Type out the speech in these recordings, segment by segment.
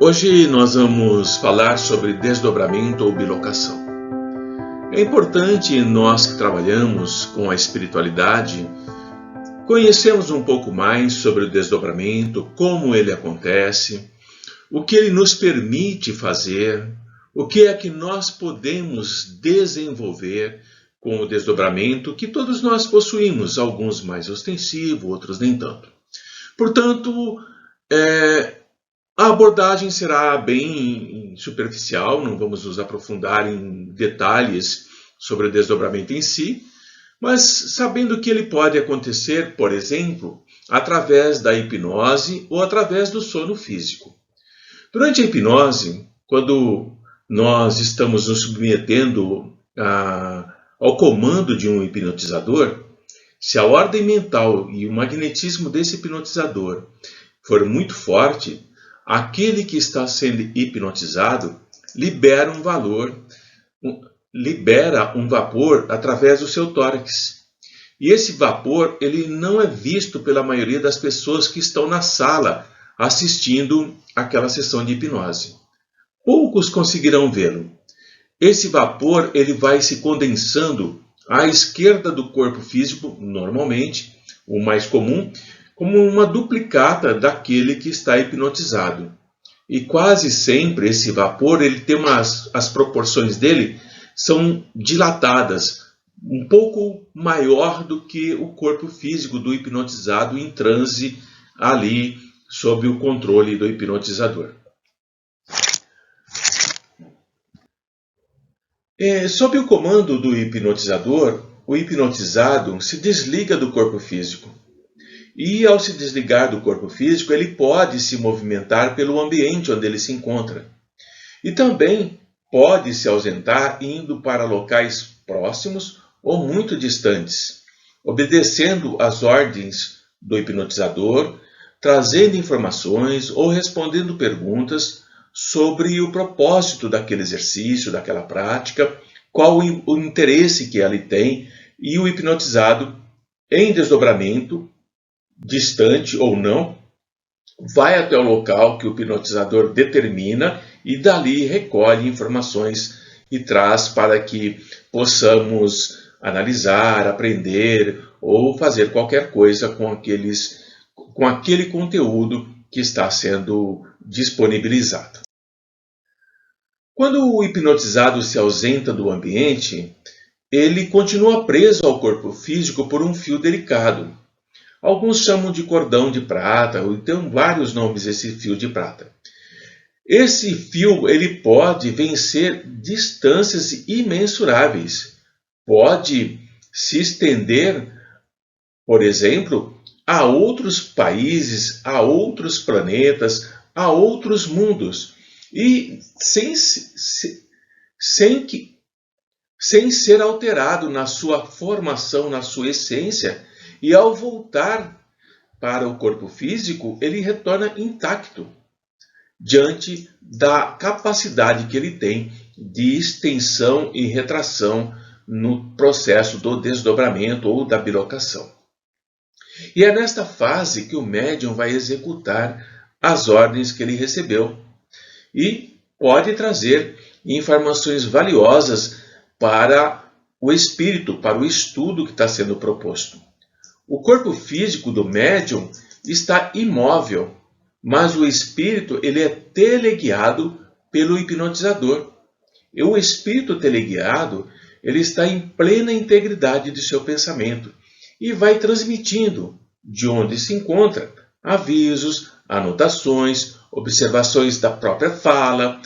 Hoje nós vamos falar sobre desdobramento ou bilocação. É importante nós que trabalhamos com a espiritualidade conhecermos um pouco mais sobre o desdobramento, como ele acontece, o que ele nos permite fazer, o que é que nós podemos desenvolver com o desdobramento que todos nós possuímos, alguns mais ostensivos, outros nem tanto. Portanto, a abordagem será bem superficial, não vamos nos aprofundar em detalhes sobre o desdobramento em si, mas sabendo que ele pode acontecer, por exemplo, através da hipnose ou através do sono físico. Durante a hipnose, quando nós estamos nos submetendo ao comando de um hipnotizador, se a ordem mental e o magnetismo desse hipnotizador for muito forte, aquele que está sendo hipnotizado libera um vapor através do seu tórax. E esse vapor ele não é visto pela maioria das pessoas que estão na sala assistindo aquela sessão de hipnose. Poucos conseguirão vê-lo. Esse vapor ele vai se condensando à esquerda do corpo físico, normalmente, o mais comum, como uma duplicata daquele que está hipnotizado. E quase sempre esse vapor, ele tem as proporções dele são dilatadas, um pouco maior do que o corpo físico do hipnotizado em transe ali sob o controle do hipnotizador. Sob o comando do hipnotizador, o hipnotizado se desliga do corpo físico. E ao se desligar do corpo físico, ele pode se movimentar pelo ambiente onde ele se encontra. E também pode se ausentar indo para locais próximos ou muito distantes, obedecendo às ordens do hipnotizador, trazendo informações ou respondendo perguntas sobre o propósito daquele exercício, daquela prática, qual o interesse que ele tem, e o hipnotizado, em desdobramento, distante ou não, vai até o local que o hipnotizador determina e dali recolhe informações e traz para que possamos analisar, aprender ou fazer qualquer coisa com aquele conteúdo que está sendo disponibilizado. Quando o hipnotizado se ausenta do ambiente, ele continua preso ao corpo físico por um fio delicado. Alguns chamam de cordão de prata, ou tem vários nomes esse fio de prata. Esse fio ele pode vencer distâncias imensuráveis. Pode se estender, por exemplo, a outros países, a outros planetas, a outros mundos. E sem ser alterado na sua formação, na sua essência. E ao voltar para o corpo físico, ele retorna intacto, diante da capacidade que ele tem de extensão e retração no processo do desdobramento ou da bilocação. E é nesta fase que o médium vai executar as ordens que ele recebeu e pode trazer informações valiosas para o espírito, para o estudo que está sendo proposto. O corpo físico do médium está imóvel, mas o espírito ele é teleguiado pelo hipnotizador. E o espírito teleguiado ele está em plena integridade de seu pensamento e vai transmitindo de onde se encontra avisos, anotações, observações da própria fala,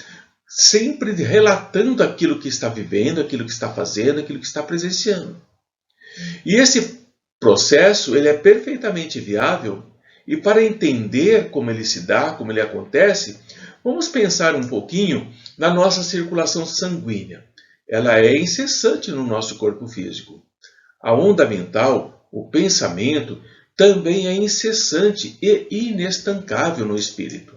sempre relatando aquilo que está vivendo, aquilo que está fazendo, aquilo que está presenciando. E esse processo ele é perfeitamente viável e para entender como ele se dá, como ele acontece, vamos pensar um pouquinho na nossa circulação sanguínea. Ela é incessante no nosso corpo físico. A onda mental, o pensamento, também é incessante e inestancável no espírito.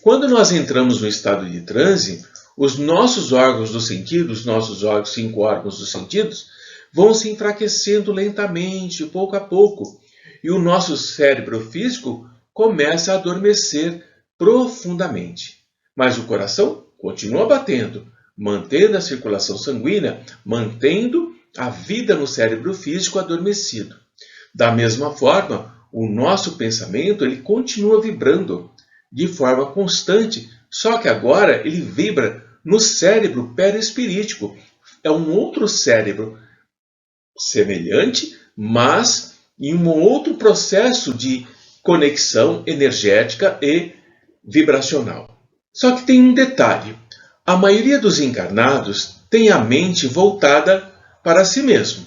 Quando nós entramos no estado de transe, os nossos órgãos dos sentidos, nossos 5 órgãos dos sentidos, vão se enfraquecendo lentamente, pouco a pouco, e o nosso cérebro físico começa a adormecer profundamente. mas o coração continua batendo, mantendo a circulação sanguínea, mantendo a vida no cérebro físico adormecido. Da mesma forma, o nosso pensamento ele continua vibrando de forma constante, só que agora ele vibra no cérebro perispirítico. É um outro cérebro semelhante, mas em um outro processo de conexão energética e vibracional. Só que tem um detalhe: a maioria dos encarnados tem a mente voltada para si mesmo.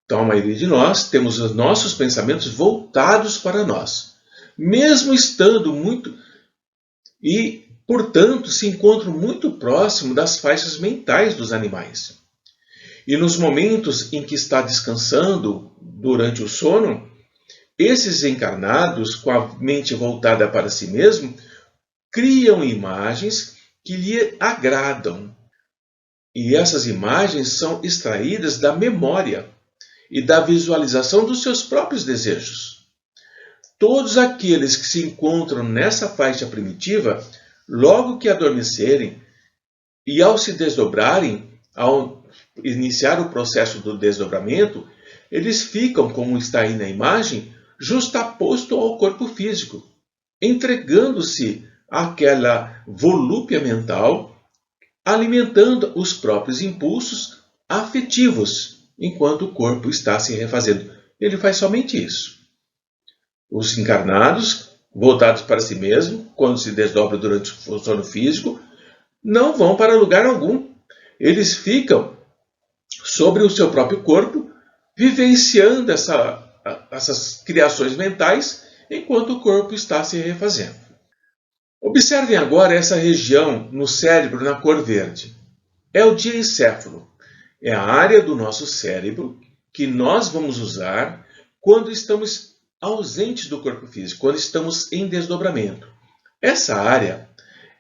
Então, a maioria de nós temos os nossos pensamentos voltados para nós, mesmo estando muito e, portanto, se encontram muito próximo das faixas mentais dos animais. E nos momentos em que está descansando durante o sono, esses encarnados, com a mente voltada para si mesmo, criam imagens que lhe agradam. E essas imagens são extraídas da memória e da visualização dos seus próprios desejos. Todos aqueles que se encontram nessa faixa primitiva, logo que adormecerem e ao se desdobrarem, ao iniciar o processo do desdobramento, eles ficam, como está aí na imagem, justaposto ao corpo físico, entregando-se àquela volúpia mental, alimentando os próprios impulsos afetivos, enquanto o corpo está se refazendo. Ele faz somente isso. Os encarnados, voltados para si mesmo, quando se desdobram durante o sono físico, não vão para lugar algum. Eles ficam sobre o seu próprio corpo, vivenciando essas criações mentais, enquanto o corpo está se refazendo. Observem agora essa região no cérebro na cor verde. É o diencéfalo. É a área do nosso cérebro que nós vamos usar quando estamos ausentes do corpo físico, quando estamos em desdobramento. Essa área,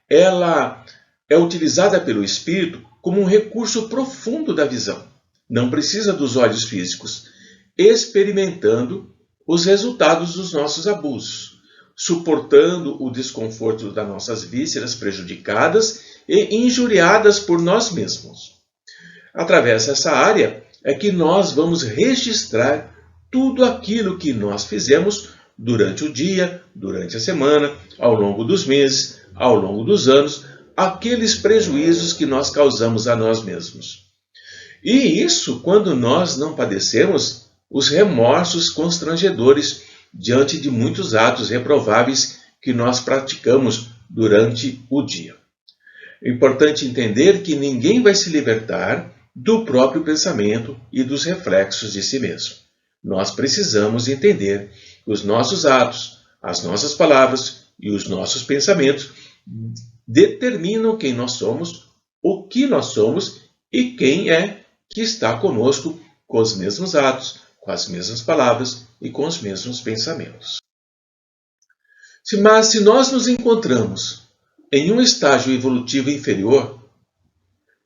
ela é utilizada pelo espírito como um recurso profundo da visão. Não precisa dos olhos físicos, experimentando os resultados dos nossos abusos, suportando o desconforto das nossas vísceras prejudicadas e injuriadas por nós mesmos. Através dessa área é que nós vamos registrar tudo aquilo que nós fizemos durante o dia, durante a semana, ao longo dos meses, ao longo dos anos, aqueles prejuízos que nós causamos a nós mesmos. E isso quando nós não padecemos os remorsos constrangedores diante de muitos atos reprováveis que nós praticamos durante o dia. É importante entender que ninguém vai se libertar do próprio pensamento e dos reflexos de si mesmo. Nós precisamos entender que os nossos atos, as nossas palavras e os nossos pensamentos determinam quem nós somos, o que nós somos e quem é que está conosco com os mesmos atos, com as mesmas palavras e com os mesmos pensamentos. Mas se nós nos encontramos em um estágio evolutivo inferior,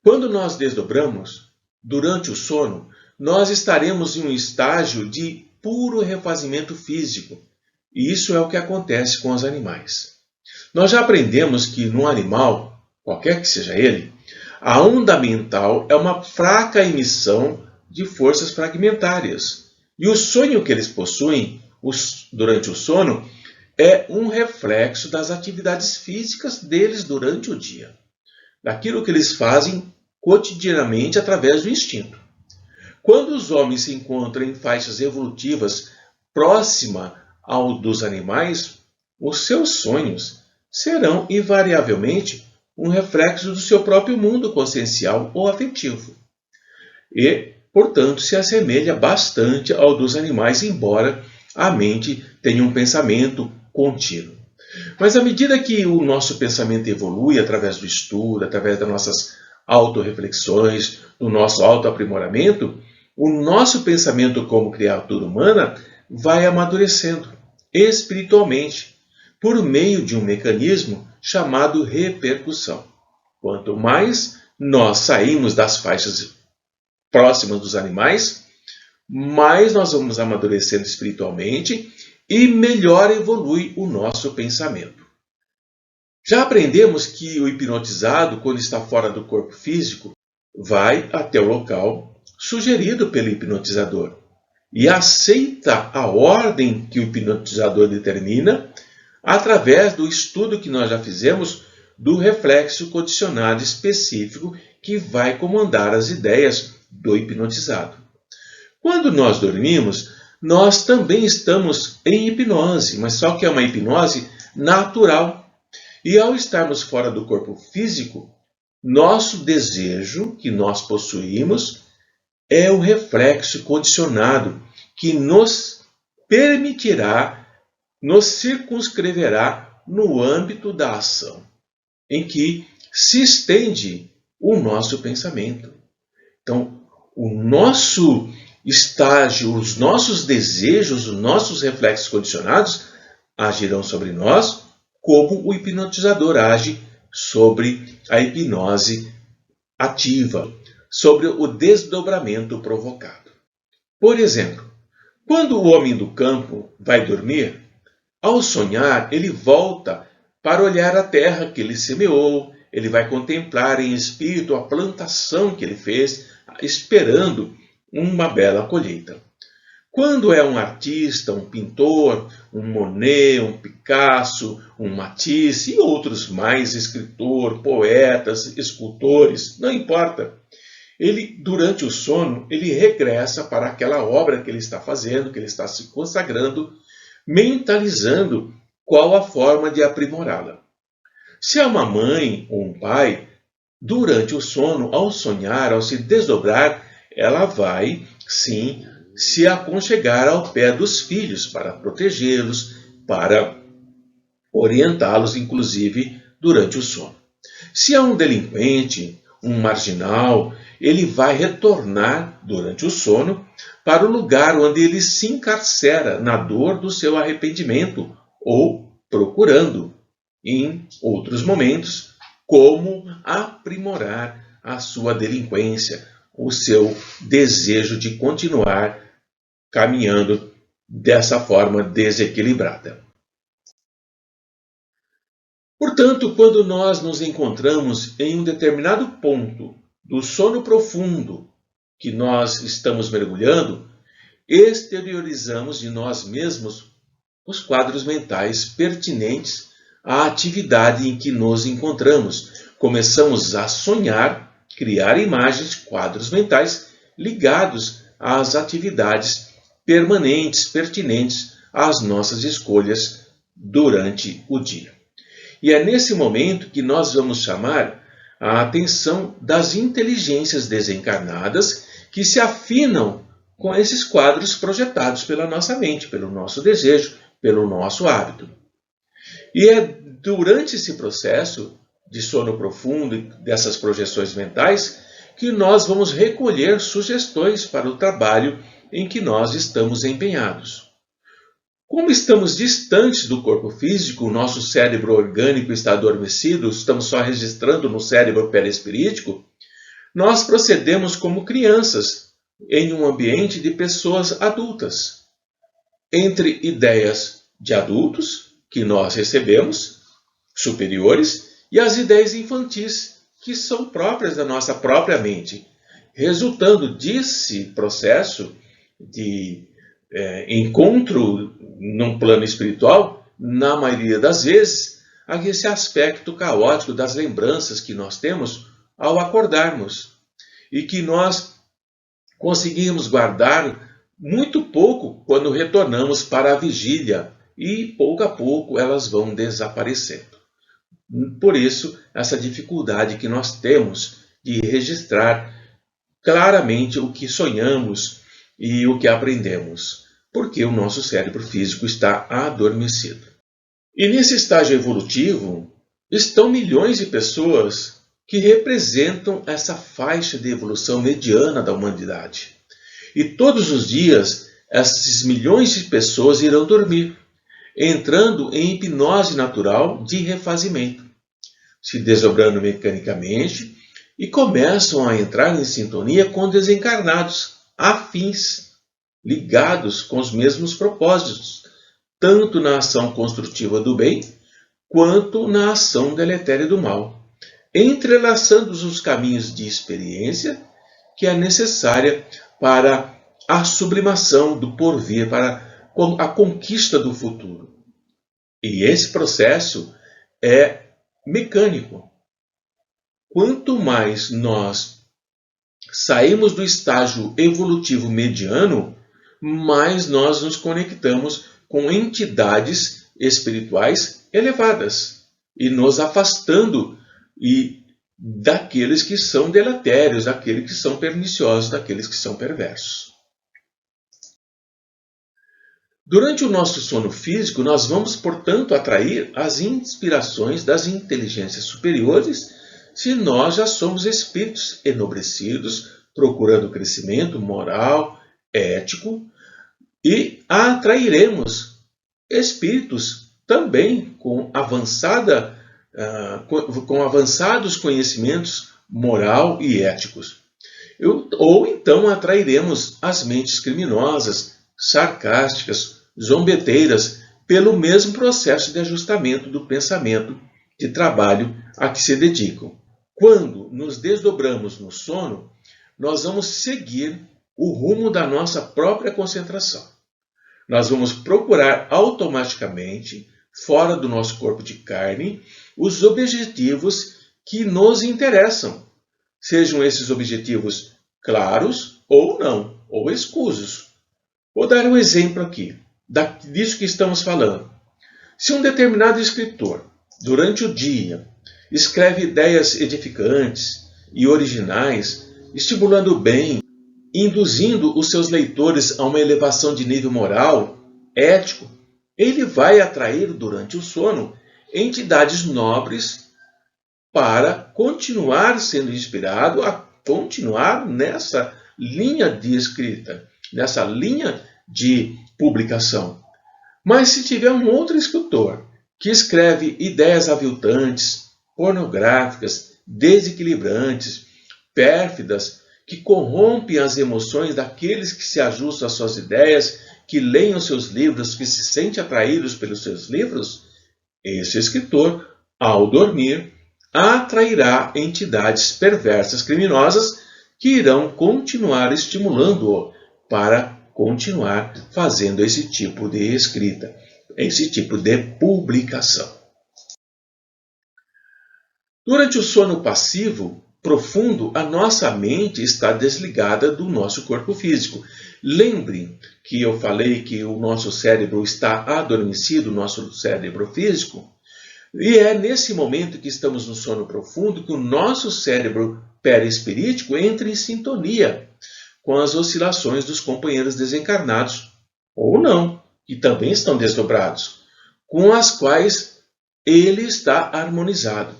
quando nós desdobramos, durante o sono, nós estaremos em um estágio de puro refazimento físico. E isso é o que acontece com os animais. Nós já aprendemos que no animal, qualquer que seja ele, a onda mental é uma fraca emissão de forças fragmentárias. E o sonho que eles possuem durante o sono é um reflexo das atividades físicas deles durante o dia, daquilo que eles fazem cotidianamente através do instinto. Quando os homens se encontram em faixas evolutivas próxima ao dos animais, os seus sonhos serão invariavelmente um reflexo do seu próprio mundo consciencial ou afetivo. E, portanto, se assemelha bastante ao dos animais, embora a mente tenha um pensamento contínuo. Mas à medida que o nosso pensamento evolui através do estudo, através das nossas autorreflexões, do nosso autoaprimoramento, o nosso pensamento como criatura humana vai amadurecendo espiritualmente por meio de um mecanismo chamado repercussão. Quanto mais nós saímos das faixas próximas dos animais, mais nós vamos amadurecendo espiritualmente e melhor evolui o nosso pensamento. Já aprendemos que o hipnotizado, quando está fora do corpo físico, vai até o local sugerido pelo hipnotizador e aceita a ordem que o hipnotizador determina através do estudo que nós já fizemos do reflexo condicionado específico que vai comandar as ideias do hipnotizado. Quando nós dormimos, nós também estamos em hipnose, mas só que é uma hipnose natural. E ao estarmos fora do corpo físico, nosso desejo que nós possuímos é o reflexo condicionado que nos permitirá, nos circunscreverá no âmbito da ação, em que se estende o nosso pensamento. Então, o nosso estágio, os nossos desejos, os nossos reflexos condicionados agirão sobre nós como o hipnotizador age sobre a hipnose ativa, sobre o desdobramento provocado. Por exemplo, quando o homem do campo vai dormir, ao sonhar, ele volta para olhar a terra que ele semeou, ele vai contemplar em espírito a plantação que ele fez, esperando uma bela colheita. Quando é um artista, um pintor, um Monet, um Picasso, um Matisse e outros mais, escritor, poetas, escultores, não importa. Ele, durante o sono, ele regressa para aquela obra que ele está fazendo, que ele está se consagrando, mentalizando qual a forma de aprimorá-la. Se é uma mãe ou um pai, durante o sono, ao sonhar, ao se desdobrar, ela vai, sim, se aconchegar ao pé dos filhos para protegê-los, para orientá-los, inclusive, durante o sono. Se é um delinquente, um marginal, ele vai retornar durante o sono para o lugar onde ele se encarcera na dor do seu arrependimento ou procurando, em outros momentos, como aprimorar a sua delinquência, o seu desejo de continuar caminhando dessa forma desequilibrada. Portanto, quando nós nos encontramos em um determinado ponto do sono profundo que nós estamos mergulhando, exteriorizamos de nós mesmos os quadros mentais pertinentes à atividade em que nos encontramos. Começamos a sonhar, criar imagens, quadros mentais ligados às atividades permanentes, pertinentes às nossas escolhas durante o dia. E é nesse momento que nós vamos chamar a atenção das inteligências desencarnadas que se afinam com esses quadros projetados pela nossa mente, pelo nosso desejo, pelo nosso hábito. E é durante esse processo de sono profundo, dessas projeções mentais, que nós vamos recolher sugestões para o trabalho em que nós estamos empenhados. Como estamos distantes do corpo físico, o nosso cérebro orgânico está adormecido, estamos só registrando no cérebro perispirítico, nós procedemos como crianças em um ambiente de pessoas adultas, entre ideias de adultos que nós recebemos, superiores, e as ideias infantis que são próprias da nossa própria mente, resultando desse processo de encontro num plano espiritual, na maioria das vezes, a esse aspecto caótico das lembranças que nós temos ao acordarmos e que nós conseguimos guardar muito pouco quando retornamos para a vigília e pouco a pouco elas vão desaparecendo. Por isso, essa dificuldade que nós temos de registrar claramente o que sonhamos e o que aprendemos, porque o nosso cérebro físico está adormecido. E nesse estágio evolutivo estão milhões de pessoas que representam essa faixa de evolução mediana da humanidade. E todos os dias, esses milhões de pessoas irão dormir, entrando em hipnose natural de refazimento, se desdobrando mecanicamente e começam a entrar em sintonia com desencarnados afins, ligados com os mesmos propósitos, tanto na ação construtiva do bem, quanto na ação deletéria do mal, entrelaçando os caminhos de experiência que é necessária para a sublimação do porvir, para a conquista do futuro. E esse processo é mecânico. Quanto mais nós saímos do estágio evolutivo mediano, mais nós nos conectamos com entidades espirituais elevadas e nos afastando daqueles que são deletérios, daqueles que são perniciosos, daqueles que são perversos. Durante o nosso sono físico, nós vamos, portanto, atrair as inspirações das inteligências superiores se nós já somos espíritos enobrecidos, procurando crescimento moral, ético, e atrairemos espíritos também com avançados conhecimentos moral e éticos. Ou então atrairemos as mentes criminosas, sarcásticas, zombeteiras, pelo mesmo processo de ajustamento do pensamento de trabalho a que se dedicam. Quando nos desdobramos no sono, nós vamos seguir o rumo da nossa própria concentração. Nós vamos procurar automaticamente, fora do nosso corpo de carne, os objetivos que nos interessam, sejam esses objetivos claros ou não, ou escusos. Vou dar um exemplo aqui, disso que estamos falando. Se um determinado escritor, durante o dia, escreve ideias edificantes e originais, estimulando o bem, induzindo os seus leitores a uma elevação de nível moral, ético, ele vai atrair durante o sono entidades nobres para continuar sendo inspirado a continuar nessa linha de escrita, nessa linha de publicação. Mas se tiver um outro escritor que escreve ideias aviltantes, pornográficas, desequilibrantes, pérfidas, que corrompem as emoções daqueles que se ajustam às suas ideias, que leem os seus livros, que se sentem atraídos pelos seus livros, esse escritor, ao dormir, atrairá entidades perversas, criminosas, que irão continuar estimulando-o para continuar fazendo esse tipo de escrita, esse tipo de publicação. Durante o sono passivo profundo, a nossa mente está desligada do nosso corpo físico. Lembre que eu falei que o nosso cérebro está adormecido, o nosso cérebro físico, e é nesse momento que estamos no sono profundo que o nosso cérebro perispirítico entra em sintonia com as oscilações dos companheiros desencarnados, ou não, que também estão desdobrados, com as quais ele está harmonizado.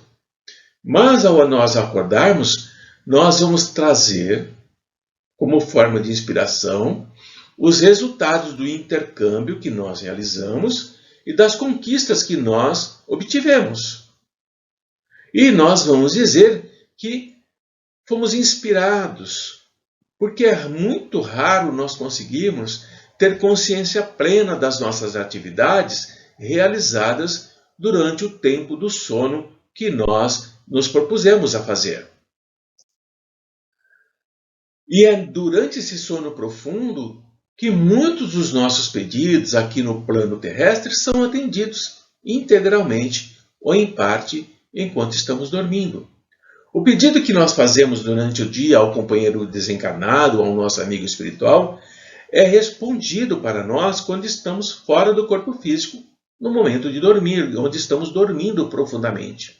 Mas ao nós acordarmos, nós vamos trazer, como forma de inspiração, os resultados do intercâmbio que nós realizamos e das conquistas que nós obtivemos. E nós vamos dizer que fomos inspirados, porque é muito raro nós conseguirmos ter consciência plena das nossas atividades realizadas durante o tempo do sono que nós nos propusemos a fazer. E é durante esse sono profundo que muitos dos nossos pedidos aqui no plano terrestre são atendidos integralmente ou em parte enquanto estamos dormindo. O pedido que nós fazemos durante o dia ao companheiro desencarnado, ao nosso amigo espiritual, é respondido para nós quando estamos fora do corpo físico, no momento de dormir, onde estamos dormindo profundamente.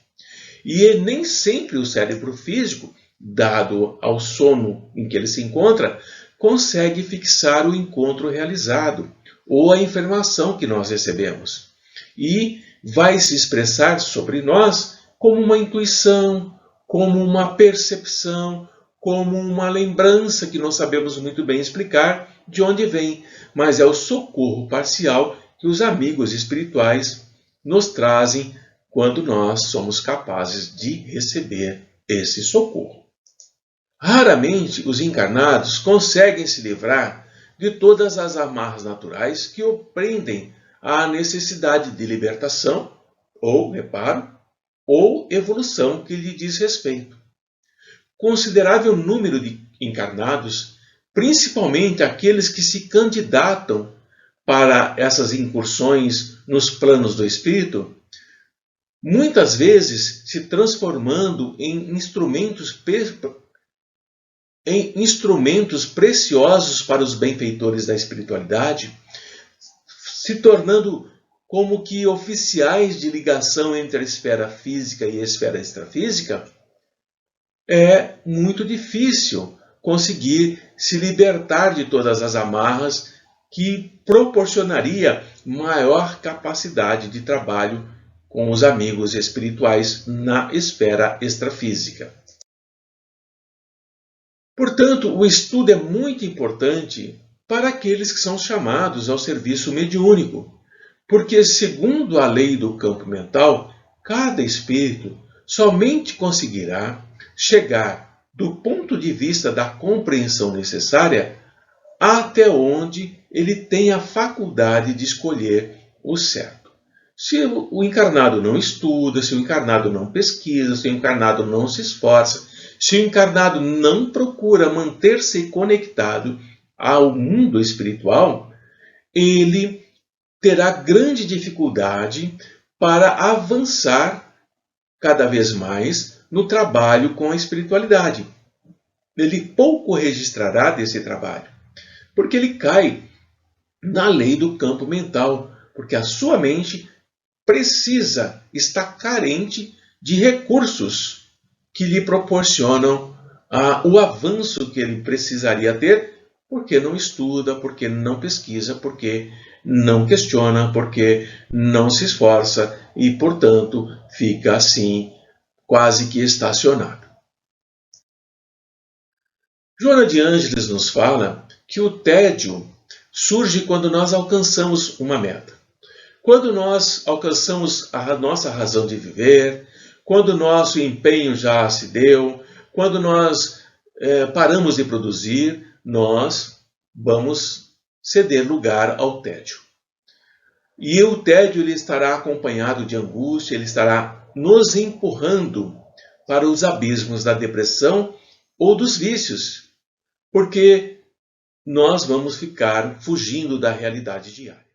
E nem sempre o cérebro físico, dado ao sono em que ele se encontra, consegue fixar o encontro realizado ou a informação que nós recebemos. E vai se expressar sobre nós como uma intuição, como uma percepção, como uma lembrança que não sabemos muito bem explicar de onde vem, mas é o socorro parcial que os amigos espirituais nos trazem quando nós somos capazes de receber esse socorro. Raramente os encarnados conseguem se livrar de todas as amarras naturais que o prendem à necessidade de libertação ou, reparo, ou evolução que lhe diz respeito. Considerável número de encarnados, principalmente aqueles que se candidatam para essas incursões nos planos do espírito, muitas vezes se transformando em instrumentos preciosos para os benfeitores da espiritualidade, se tornando como que oficiais de ligação entre a esfera física e a esfera extrafísica, é muito difícil conseguir se libertar de todas as amarras que proporcionaria maior capacidade de trabalho com os amigos espirituais na esfera extrafísica. Portanto, o estudo é muito importante para aqueles que são chamados ao serviço mediúnico, porque, segundo a lei do campo mental, cada espírito somente conseguirá chegar do ponto de vista da compreensão necessária até onde ele tem a faculdade de escolher o certo. Se o encarnado não estuda, se o encarnado não pesquisa, se o encarnado não se esforça, se o encarnado não procura manter-se conectado ao mundo espiritual, ele terá grande dificuldade para avançar cada vez mais no trabalho com a espiritualidade. Ele pouco registrará desse trabalho, porque ele cai na lei do campo mental, porque a sua mente precisa, está carente de recursos que lhe proporcionam o avanço que ele precisaria ter, porque não estuda, porque não pesquisa, porque não questiona, porque não se esforça e, portanto, fica assim, quase que estacionado. Joana de Ângeles nos fala que o tédio surge quando nós alcançamos uma meta. Quando nós alcançamos a nossa razão de viver, quando o nosso empenho já se deu, quando nós paramos de produzir, nós vamos ceder lugar ao tédio. E o tédio ele estará acompanhado de angústia, ele estará nos empurrando para os abismos da depressão ou dos vícios, porque nós vamos ficar fugindo da realidade diária.